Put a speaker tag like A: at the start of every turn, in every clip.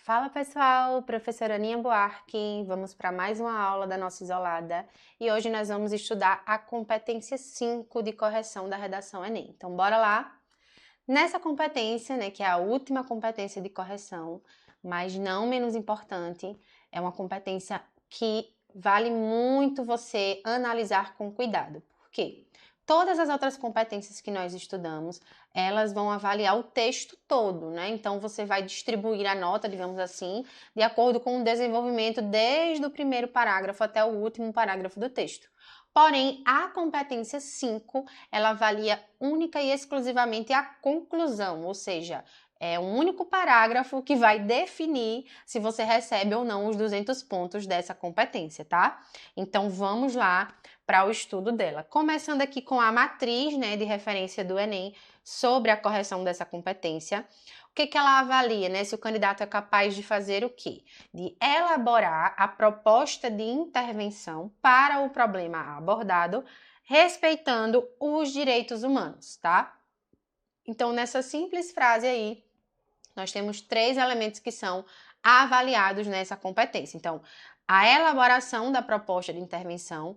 A: Fala pessoal, professora Aninha Buarque, vamos para mais uma aula da nossa isolada e hoje nós vamos estudar a competência 5 de correção da redação Enem. Então bora lá? Nessa competência, que é a última competência de correção, mas não menos importante, é uma competência que vale muito você analisar com cuidado. Por quê? Todas as outras competências que nós estudamos, elas vão avaliar o texto todo, né? Então, você vai distribuir a nota, digamos assim, de acordo com o desenvolvimento desde o primeiro parágrafo até o último parágrafo do texto. Porém, a competência 5, ela avalia única e exclusivamente a conclusão, ou seja, é um único parágrafo que vai definir se você recebe ou não os 200 pontos dessa competência, tá? Então, vamos lá para o estudo dela. Começando aqui com a matriz, de referência do Enem sobre a correção dessa competência. O que ela avalia, se o candidato é capaz de fazer o quê? De elaborar a proposta de intervenção para o problema abordado, respeitando os direitos humanos, tá? Então, nessa simples frase aí, nós temos 3 elementos que são avaliados nessa competência. Então, a elaboração da proposta de intervenção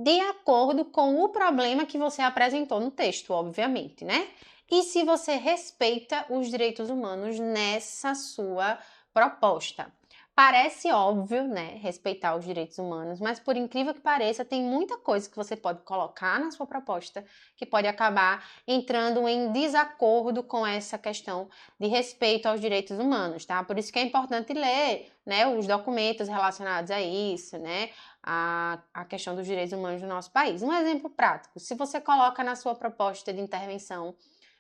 A: de acordo com o problema que você apresentou no texto, obviamente, né? E se você respeita os direitos humanos nessa sua proposta. Parece óbvio, respeitar os direitos humanos, mas por incrível que pareça, tem muita coisa que você pode colocar na sua proposta que pode acabar entrando em desacordo com essa questão de respeito aos direitos humanos, tá? Por isso que é importante ler, os documentos relacionados a isso, a questão dos direitos humanos do nosso país. Um exemplo prático, se você coloca na sua proposta de intervenção,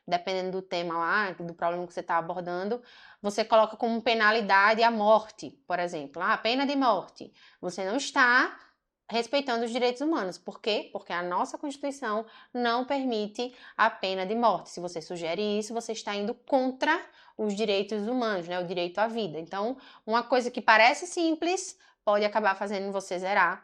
A: dependendo do tema lá, do problema que você está abordando, você coloca como penalidade a morte, por exemplo. Pena de morte. Você não está respeitando os direitos humanos. Por quê? Porque a nossa Constituição não permite a pena de morte. Se você sugere isso, você está indo contra os direitos humanos, o direito à vida. Então, uma coisa que parece simples pode acabar fazendo você zerar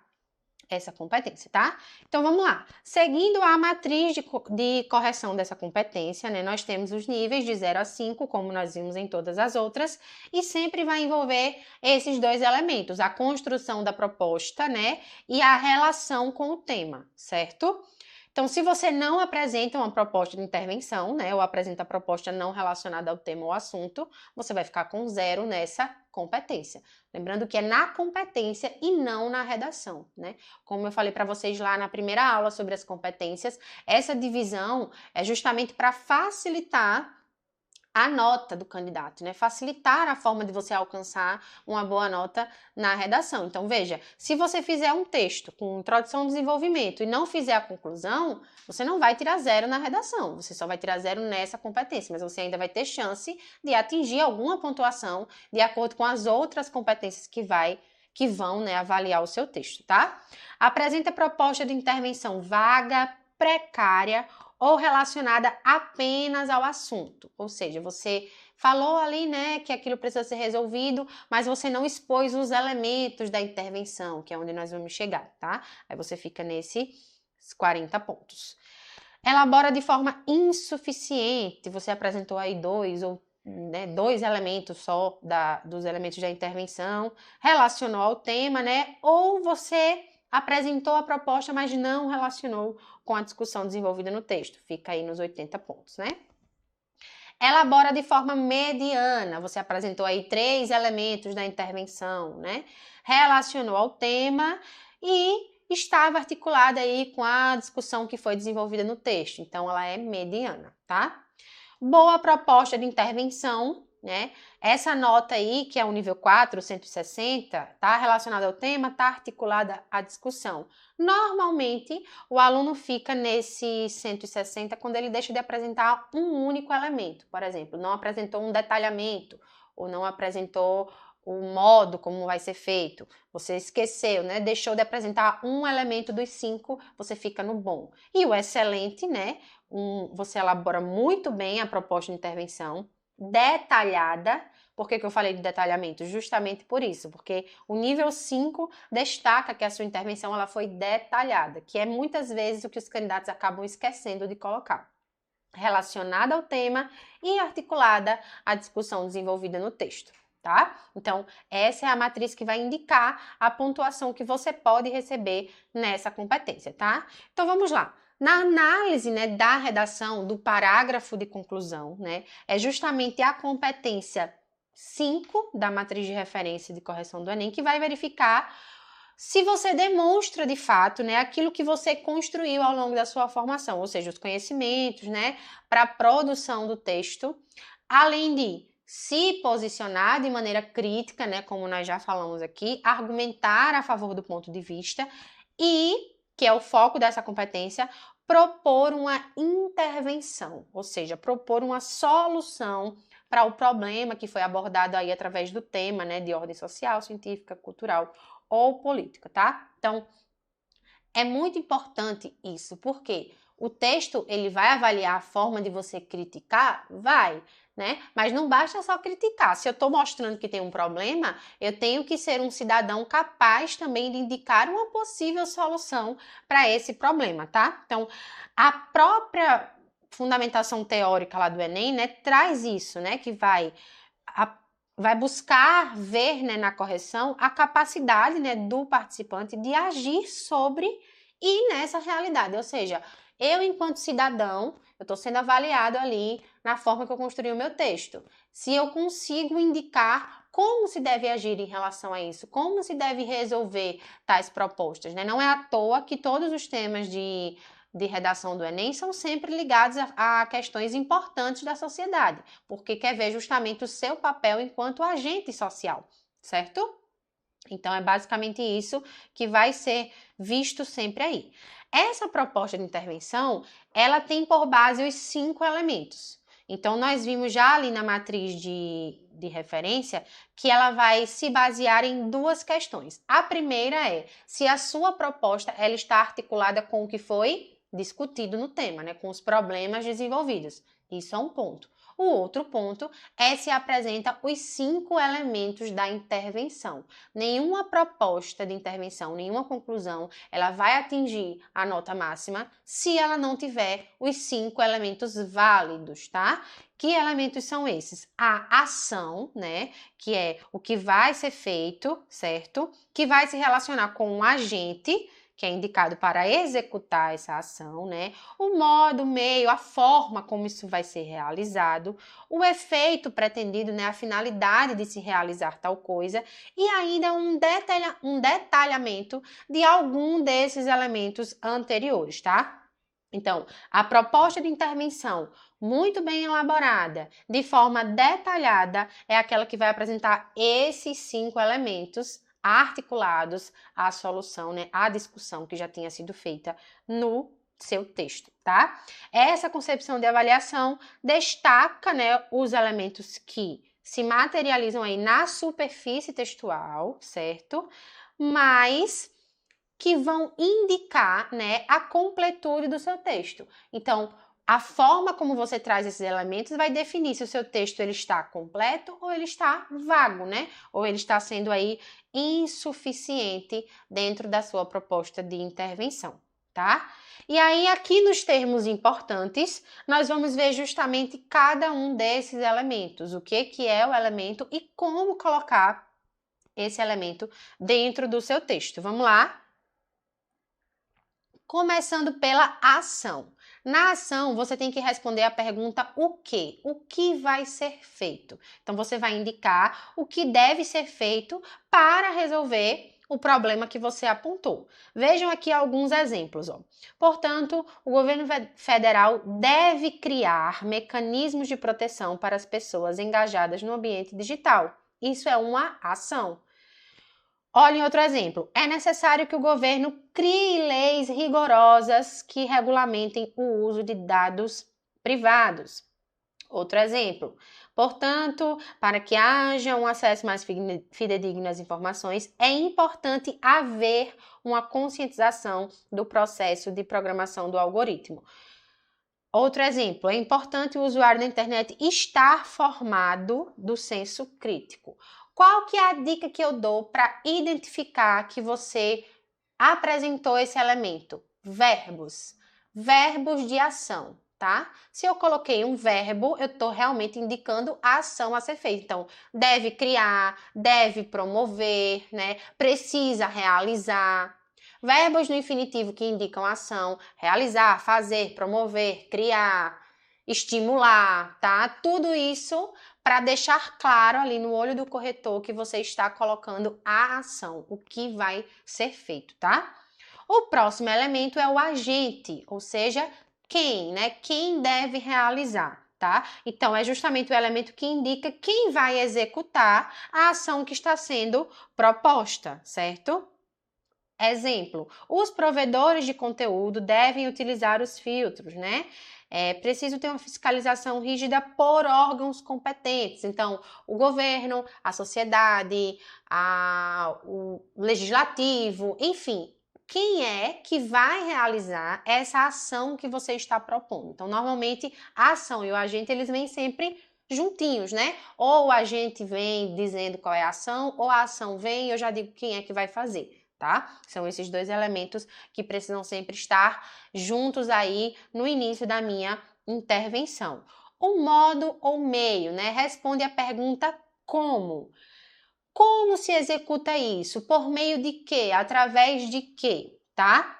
A: essa competência, tá? Então, vamos lá. Seguindo a matriz de correção dessa competência, nós temos os níveis de 0 a 5, como nós vimos em todas as outras, e sempre vai envolver esses 2 elementos, a construção da proposta, e a relação com o tema, certo? Então, se você não apresenta uma proposta de intervenção, ou apresenta a proposta não relacionada ao tema ou assunto, você vai ficar com 0 nessa competência. Lembrando que é na competência e não na redação, Como eu falei para vocês lá na primeira aula sobre as competências, essa divisão é justamente para facilitar a nota do candidato, facilitar a forma de você alcançar uma boa nota na redação. Então, veja, se você fizer um texto com introdução e desenvolvimento e não fizer a conclusão, você não vai tirar 0 na redação, você só vai tirar 0 nessa competência, mas você ainda vai ter chance de atingir alguma pontuação de acordo com as outras competências que vão avaliar o seu texto, tá? Apresenta proposta de intervenção vaga, precária ou relacionada apenas ao assunto. Ou seja, você falou ali, que aquilo precisa ser resolvido, mas você não expôs os elementos da intervenção, que é onde nós vamos chegar, tá? Aí você fica nesses 40 pontos. Elabora de forma insuficiente, você apresentou aí 2 ou 2 elementos só dos elementos da intervenção, relacionou ao tema, ou você apresentou a proposta, mas não relacionou com a discussão desenvolvida no texto. Fica aí nos 80 pontos, Elabora de forma mediana. Você apresentou aí 3 elementos da intervenção, Relacionou ao tema e estava articulada aí com a discussão que foi desenvolvida no texto. Então, ela é mediana, tá? Boa proposta de intervenção, Essa nota aí, que é o nível 4, 160, tá relacionada ao tema, tá articulada à discussão. Normalmente, o aluno fica nesse 160 quando ele deixa de apresentar um único elemento. Por exemplo, não apresentou um detalhamento ou não apresentou o modo como vai ser feito. Você esqueceu, deixou de apresentar um elemento dos 5, você fica no bom. E o excelente, você elabora muito bem a proposta de intervenção, detalhada. Por que eu falei de detalhamento? Justamente por isso, porque o nível 5 destaca que a sua intervenção ela foi detalhada, que é muitas vezes o que os candidatos acabam esquecendo de colocar. Relacionada ao tema e articulada à discussão desenvolvida no texto, tá? Então, essa é a matriz que vai indicar a pontuação que você pode receber nessa competência, tá? Então, vamos lá. Na análise, né, da redação do parágrafo de conclusão, né, é justamente a competência 5 da matriz de referência de correção do Enem que vai verificar se você demonstra de fato, né, aquilo que você construiu ao longo da sua formação, ou seja, os conhecimentos, né, para a produção do texto, além de se posicionar de maneira crítica, né, como nós já falamos aqui, argumentar a favor do ponto de vista e, que é o foco dessa competência, propor uma intervenção, ou seja, propor uma solução para o problema que foi abordado aí através do tema, né, de ordem social, científica, cultural ou política, tá? Então, é muito importante isso, porque o texto, ele vai avaliar a forma de você criticar? Vai, né? Mas não basta só criticar. Se eu estou mostrando que tem um problema, eu tenho que ser um cidadão capaz também de indicar uma possível solução para esse problema, tá? Então, a própria fundamentação teórica lá do Enem, né, traz isso, né, que vai buscar ver, né, na correção a capacidade, né, do participante de agir sobre e nessa realidade, ou seja, eu enquanto cidadão, eu estou sendo avaliado ali na forma que eu construí o meu texto. Se eu consigo indicar como se deve agir em relação a isso, como se deve resolver tais propostas, né? Não é à toa que todos os temas de redação do Enem são sempre ligados a questões importantes da sociedade, porque quer ver justamente o seu papel enquanto agente social, certo? Então, é basicamente isso que vai ser visto sempre aí. Essa proposta de intervenção, ela tem por base os 5 elementos. Então, nós vimos já ali na matriz de referência que ela vai se basear em 2 questões. A primeira é se a sua proposta ela está articulada com o que foi discutido no tema, né, com os problemas desenvolvidos. Isso é um ponto. O outro ponto é se apresenta os 5 elementos da intervenção. Nenhuma proposta de intervenção, nenhuma conclusão, ela vai atingir a nota máxima se ela não tiver os 5 elementos válidos, tá? Que elementos são esses? A ação, né? Que é o que vai ser feito, certo? Que vai se relacionar com o agente, que é indicado para executar essa ação, né? O modo, o meio, a forma como isso vai ser realizado, o efeito pretendido, né? A finalidade de se realizar tal coisa e ainda um detalhamento de algum desses elementos anteriores, tá? Então, a proposta de intervenção muito bem elaborada, de forma detalhada, é aquela que vai apresentar esses 5 elementos articulados à solução, né, à discussão que já tinha sido feita no seu texto, tá? Essa concepção de avaliação destaca, né, os elementos que se materializam aí na superfície textual, certo? Mas que vão indicar, né, a completude do seu texto. Então, a forma como você traz esses elementos vai definir se o seu texto ele está completo ou ele está vago, né? Ou ele está sendo aí insuficiente dentro da sua proposta de intervenção, tá? E aí, aqui nos termos importantes, nós vamos ver justamente cada um desses elementos, o que é o elemento e como colocar esse elemento dentro do seu texto. Vamos lá? Começando pela ação. Na ação, você tem que responder a pergunta o quê? O que vai ser feito? Então, você vai indicar o que deve ser feito para resolver o problema que você apontou. Vejam aqui alguns exemplos. Ó. Portanto, o governo federal deve criar mecanismos de proteção para as pessoas engajadas no ambiente digital. Isso é uma ação. Olhem outro exemplo. É necessário que o governo crie leis rigorosas que regulamentem o uso de dados privados. Outro exemplo. Portanto, para que haja um acesso mais fidedigno às informações, é importante haver uma conscientização do processo de programação do algoritmo. Outro exemplo, é importante o usuário da internet estar formado do senso crítico. Qual que é a dica que eu dou para identificar que você apresentou esse elemento? Verbos. Verbos de ação, tá? Se eu coloquei um verbo, eu estou realmente indicando a ação a ser feita. Então, deve criar, deve promover, né? Precisa realizar. Verbos no infinitivo que indicam ação, realizar, fazer, promover, criar, estimular, tá? Tudo isso para deixar claro ali no olho do corretor que você está colocando a ação, o que vai ser feito, tá? O próximo elemento é o agente, ou seja, quem, né? Quem deve realizar, tá? Então, é justamente o elemento que indica quem vai executar a ação que está sendo proposta, certo? Exemplo, os provedores de conteúdo devem utilizar os filtros, né? É preciso ter uma fiscalização rígida por órgãos competentes. Então, o governo, a sociedade, o legislativo, enfim, quem é que vai realizar essa ação que você está propondo? Então, normalmente, a ação e o agente, eles vêm sempre juntinhos, né? Ou o agente vem dizendo qual é a ação, ou a ação vem e eu já digo quem é que vai fazer. Tá? São esses dois elementos que precisam sempre estar juntos aí no início da minha intervenção. O modo ou meio, né? Responde a pergunta como. Como se executa isso? Por meio de quê? Através de quê? Tá?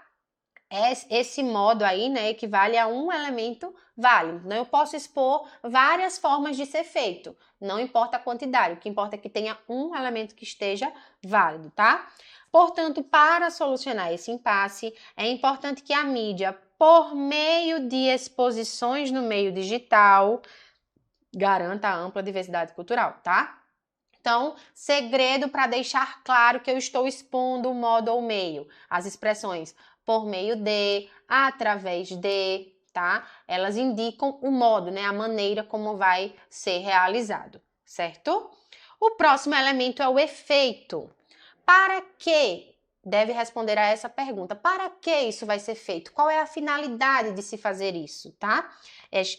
A: Esse modo aí, né, equivale a um elemento válido. Eu posso expor várias formas de ser feito. Não importa a quantidade, o que importa é que tenha um elemento que esteja válido, tá? Portanto, para solucionar esse impasse, é importante que a mídia, por meio de exposições no meio digital, garanta a ampla diversidade cultural, tá? Então, segredo para deixar claro que eu estou expondo o modo ou meio. As expressões por meio de, através de, tá? Elas indicam o modo, né? A maneira como vai ser realizado, certo? O próximo elemento é o efeito. Para que? Deve responder a essa pergunta. Para que isso vai ser feito? Qual é a finalidade de se fazer isso, tá?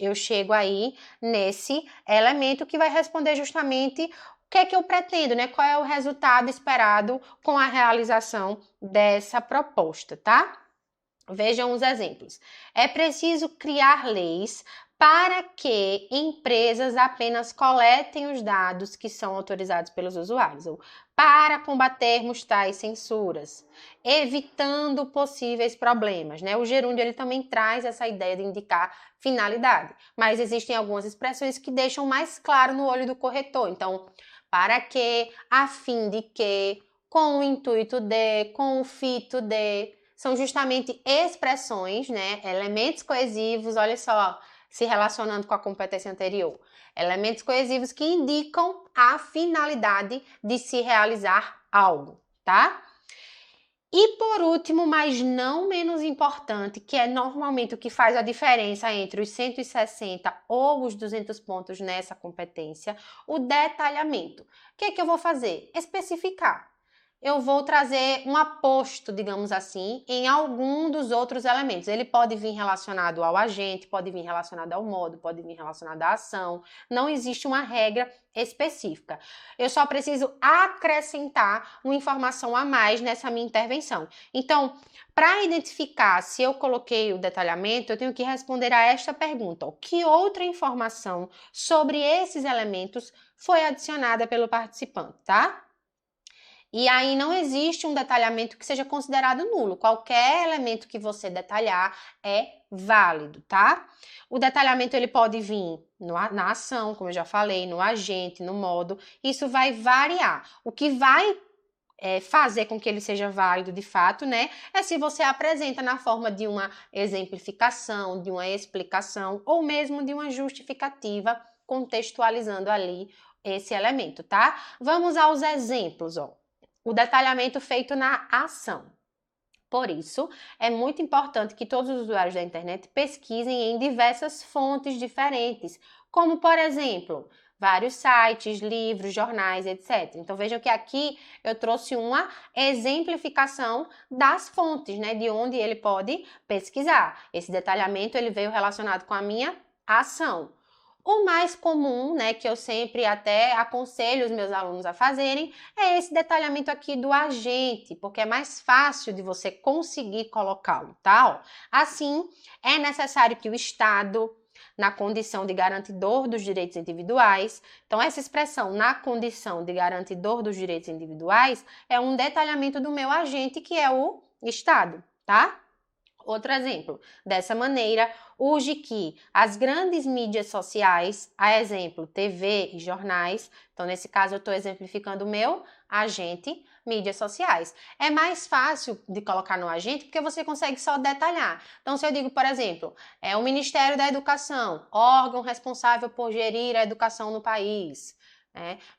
A: Eu chego aí nesse elemento que vai responder justamente o que é que eu pretendo, né? Qual é o resultado esperado com a realização dessa proposta, tá? Vejam os exemplos. É preciso criar leis para que empresas apenas coletem os dados que são autorizados pelos usuários, ou para combatermos tais censuras, evitando possíveis problemas, né? O gerúndio ele também traz essa ideia de indicar finalidade, mas existem algumas expressões que deixam mais claro no olho do corretor. Então, para que, a fim de que, com o intuito de, com o fito de, são justamente expressões, né? Elementos coesivos, olha só, se relacionando com a competência anterior. Elementos coesivos que indicam a finalidade de se realizar algo, tá? E por último, mas não menos importante, que é normalmente o que faz a diferença entre os 160 ou os 200 pontos nessa competência, o detalhamento. O que é que eu vou fazer? Especificar. Eu vou trazer um aposto, digamos assim, em algum dos outros elementos. Ele pode vir relacionado ao agente, pode vir relacionado ao modo, pode vir relacionado à ação. Não existe uma regra específica. Eu só preciso acrescentar uma informação a mais nessa minha intervenção. Então, para identificar se eu coloquei o detalhamento, eu tenho que responder a esta pergunta: que outra informação sobre esses elementos foi adicionada pelo participante, tá? E aí não existe um detalhamento que seja considerado nulo. Qualquer elemento que você detalhar é válido, tá? O detalhamento ele pode vir na ação, como eu já falei, no agente, no modo. Isso vai variar. O que vai fazer com que ele seja válido de fato, né? É se você apresenta na forma de uma exemplificação, de uma explicação ou mesmo de uma justificativa contextualizando ali esse elemento, tá? Vamos aos exemplos, ó. O detalhamento feito na ação. Por isso, é muito importante que todos os usuários da internet pesquisem em diversas fontes diferentes, como, por exemplo, vários sites, livros, jornais, etc. Então, vejam que aqui eu trouxe uma exemplificação das fontes, né, de onde ele pode pesquisar. Esse detalhamento ele veio relacionado com a minha ação. O mais comum, né, que eu sempre até aconselho os meus alunos a fazerem, é esse detalhamento aqui do agente, porque é mais fácil de você conseguir colocá-lo, tá? Ó, assim, é necessário que o Estado, na condição de garantidor dos direitos individuais, então essa expressão, na condição de garantidor dos direitos individuais, é um detalhamento do meu agente, que é o Estado, tá? Outro exemplo, dessa maneira, urge que as grandes mídias sociais, a exemplo, TV e jornais, então nesse caso eu estou exemplificando o meu agente, mídias sociais. É mais fácil de colocar no agente porque você consegue só detalhar. Então se eu digo, por exemplo, o Ministério da Educação, órgão responsável por gerir a educação no país.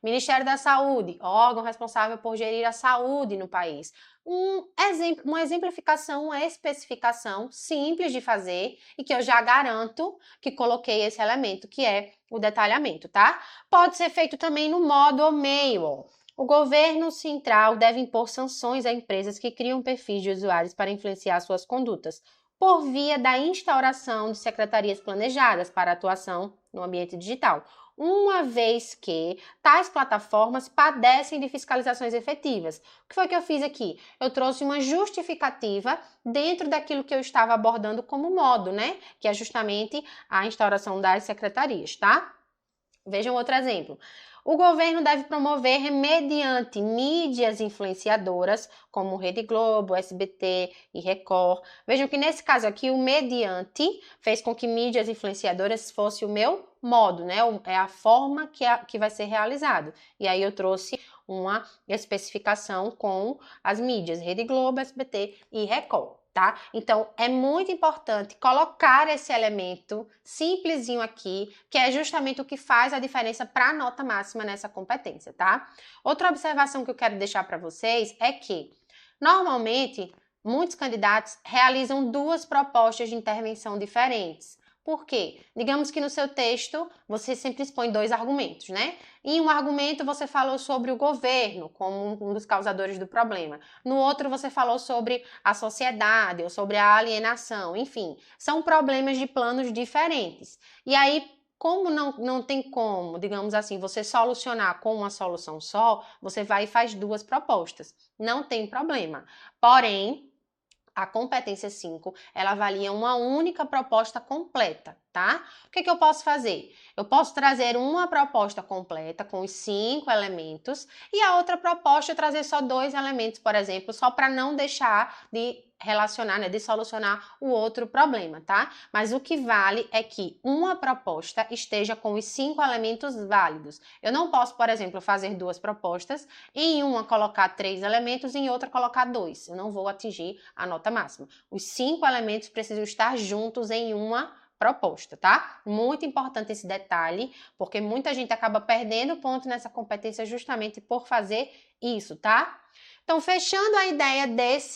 A: Ministério da Saúde, órgão responsável por gerir a saúde no país. Uma exemplificação, uma especificação simples de fazer e que eu já garanto que coloquei esse elemento, que é o detalhamento, tá? Pode ser feito também no modo ou meio, ó. O governo central deve impor sanções a empresas que criam perfis de usuários para influenciar suas condutas, por via da instauração de secretarias planejadas para atuação no ambiente digital, uma vez que tais plataformas padecem de fiscalizações efetivas. O que foi que eu fiz aqui? Eu trouxe uma justificativa dentro daquilo que eu estava abordando como modo, né? Que é justamente a instauração das secretarias, tá? Vejam outro exemplo. O governo deve promover, mediante mídias influenciadoras, como Rede Globo, SBT e Record. Vejam que nesse caso aqui, o mediante fez com que mídias influenciadoras fosse o meu modo, né? É a forma que vai ser realizado. E aí eu trouxe uma especificação com as mídias Rede Globo, SBT e Record. Tá? Então, é muito importante colocar esse elemento simplesinho aqui, que é justamente o que faz a diferença para a nota máxima nessa competência, tá? Outra observação que eu quero deixar para vocês é que, normalmente, muitos candidatos realizam duas propostas de intervenção diferentes. Por quê? Digamos que no seu texto você sempre expõe dois argumentos, né? Em um argumento você falou sobre o governo como um dos causadores do problema. No outro você falou sobre a sociedade ou sobre a alienação. Enfim, são problemas de planos diferentes. E aí, como não tem como, digamos assim, você solucionar com uma solução só, você vai e faz duas propostas. Não tem problema. Porém, a competência 5, ela avalia uma única proposta completa, tá? O que eu posso fazer? Eu posso trazer uma proposta completa com os 5 elementos e a outra proposta eu trazer só 2 elementos, por exemplo, só para não deixar de relacionar, né, de solucionar o outro problema, tá? Mas o que vale é que uma proposta esteja com os 5 elementos válidos. Eu não posso, por exemplo, fazer 2 propostas, em uma colocar 3 elementos e em outra colocar 2. Eu não vou atingir a nota máxima. Os 5 elementos precisam estar juntos em uma proposta, tá? Muito importante esse detalhe, porque muita gente acaba perdendo ponto nessa competência justamente por fazer isso, tá? Então, fechando a ideia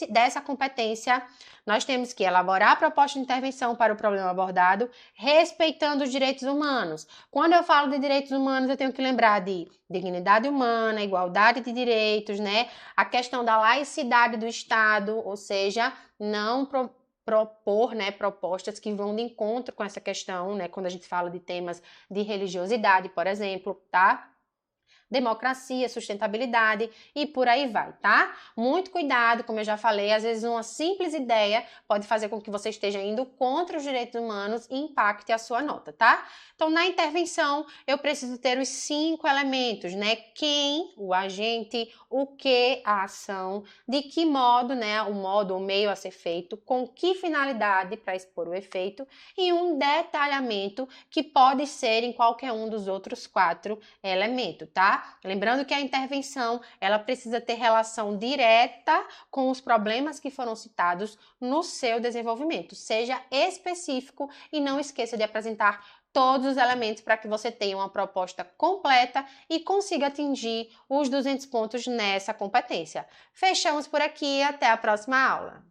A: dessa competência, nós temos que elaborar a proposta de intervenção para o problema abordado, respeitando os direitos humanos. Quando eu falo de direitos humanos, eu tenho que lembrar de dignidade humana, igualdade de direitos, né? A questão da laicidade do Estado, ou seja, não propor, né, propostas que vão de encontro com essa questão, né, quando a gente fala de temas de religiosidade, por exemplo, tá? Democracia, sustentabilidade e por aí vai, tá? Muito cuidado, como eu já falei, às vezes uma simples ideia pode fazer com que você esteja indo contra os direitos humanos e impacte a sua nota, tá? Então, na intervenção, eu preciso ter os 5 elementos, né? Quem, o agente, o que, a ação, de que modo, né? O modo, o meio a ser feito, com que finalidade para expor o efeito e um detalhamento que pode ser em qualquer um dos outros 4 elementos, tá? Lembrando que a intervenção, ela precisa ter relação direta com os problemas que foram citados no seu desenvolvimento. Seja específico e não esqueça de apresentar todos os elementos para que você tenha uma proposta completa e consiga atingir os 200 pontos nessa competência. Fechamos por aqui e até a próxima aula.